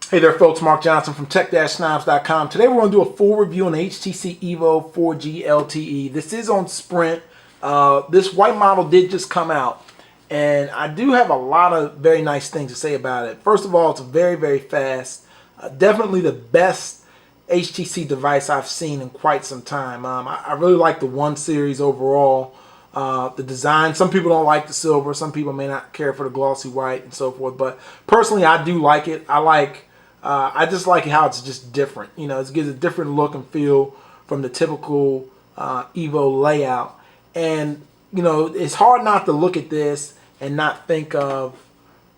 Hey there folks, Mark Johnson from tech-snobs.com. Today we're going to do a full review on the HTC EVO 4G LTE. This is on Sprint. This white model did just come out, and I do have a lot of very nice things to say about it. First of all, it's very, very fast. Definitely the best HTC device I've seen in quite some time. I really like the 1 series overall. The design, some people don't like the silver, some people may not care for the glossy white and so forth, but personally I do like it. I just like how it's just different. You know, it gives a different look and feel from the typical EVO layout. And, you know, it's hard not to look at this and not think of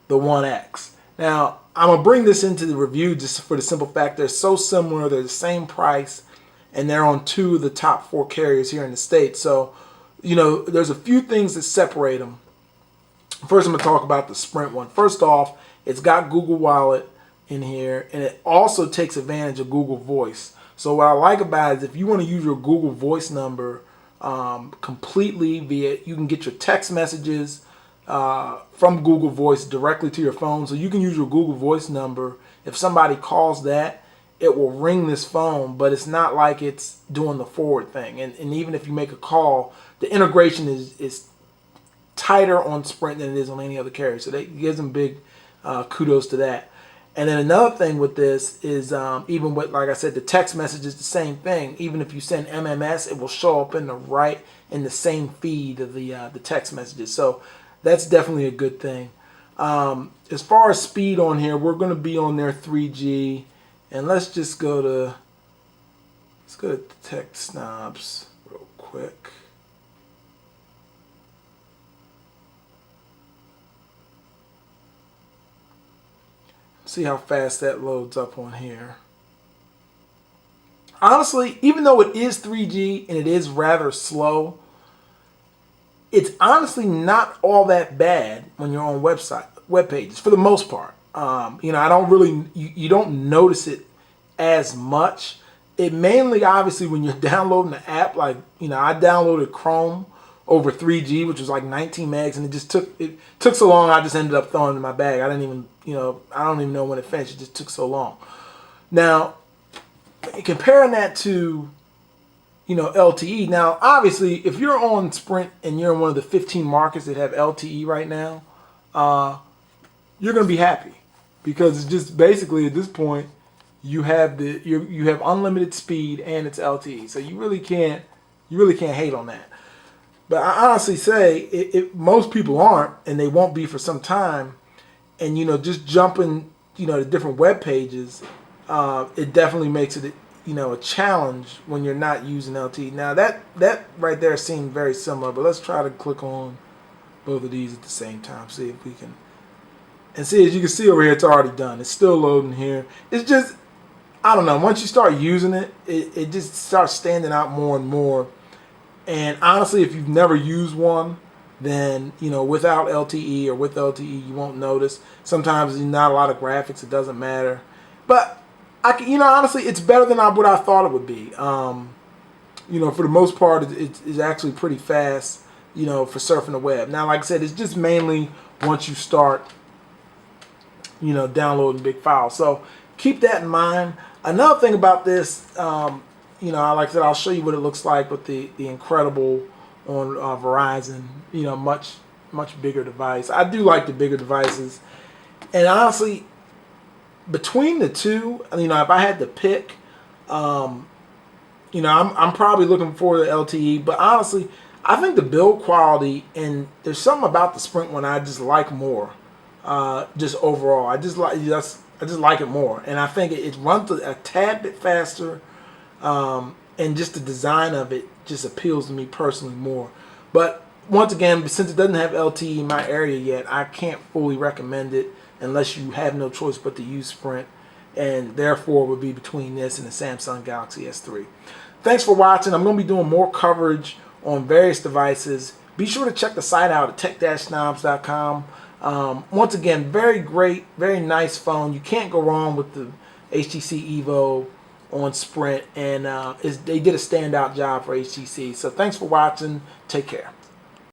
the 1X. Now, I'm going to bring this into the review just for the simple fact they're so similar. They're the same price, and they're on 2 of the top 4 carriers here in the States. So, you know, there's a few things that separate them. First, I'm going to talk about the Sprint one. First off, it's got Google Wallet in here, and it also takes advantage of Google Voice. So what I like about it is if you want to use your Google Voice number completely via, you can get your text messages from Google Voice directly to your phone. So you can use your Google Voice number. If somebody calls that, it will ring this phone, but it's not like it's doing the forward thing. And even if you make a call, the integration is tighter on Sprint than it is on any other carrier. So that gives them big kudos to that. And then another thing with this is even with, like I said, the text message is the same thing. Even if you send MMS, it will show up in the same feed of the text messages. So that's definitely a good thing. As far as speed on here, we're going to be on their 3G, and let's go to Tech Snobs real quick. See how fast that loads up on here. Honestly, even though it is 3G and it is rather slow, it's honestly not all that bad when you're on web pages for the most part. You know, I don't really, you don't notice it as much. It mainly, obviously, when you're downloading the app, like, you know, I downloaded Chrome over 3G, which was like 19 megs, and it took so long. I just ended up throwing it in my bag. I didn't even, you know, I don't even know when it finished. It just took so long. Now, comparing that to, you know, LTE. Now, obviously, if you're on Sprint and you're in one of the 15 markets that have LTE right now, you're going to be happy, because it's just basically at this point you have you have unlimited speed and it's LTE. So you really can't hate on that. But I honestly say most people aren't, and they won't be for some time. And, you know, just jumping, you know, to different web pages, it definitely makes it, you know, a challenge when you're not using LTE. Now that right there seemed very similar, but let's try to click on both of these at the same time. See if we can, and see, as you can see over here, it's already done. It's still loading here. It's just, I don't know. Once you start using it, it just starts standing out more and more. And honestly, if you've never used one, then, you know, without LTE or with LTE, you won't notice. Sometimes there's not a lot of graphics. It doesn't matter. But, you know, honestly, it's better than what I thought it would be. You know, for the most part, it's actually pretty fast, you know, for surfing the web. Now, like I said, it's just mainly once you start, you know, downloading big files. So keep that in mind. Another thing about this, you know, like I said, I'll show you what it looks like with the Incredible on Verizon. You know, much bigger device. I do like the bigger devices, and honestly, between the two, you know, if I had to pick, you know, I'm probably looking for the LTE. But honestly, I think the build quality, and there's something about the Sprint one I just like more. Just overall, I just like it more, and I think it runs a tad bit faster. And just the design of it just appeals to me personally more. But once again, since it doesn't have LTE in my area yet, I can't fully recommend it unless you have no choice but to use Sprint, and therefore would be between this and the Samsung Galaxy S3. Thanks for watching. I'm going to be doing more coverage on various devices. Be sure to check the site out at tech-snobs.com. Once again, very great, very nice phone. You can't go wrong with the HTC EVO on Sprint, and they did a standout job for HTC. So thanks for watching. Take care.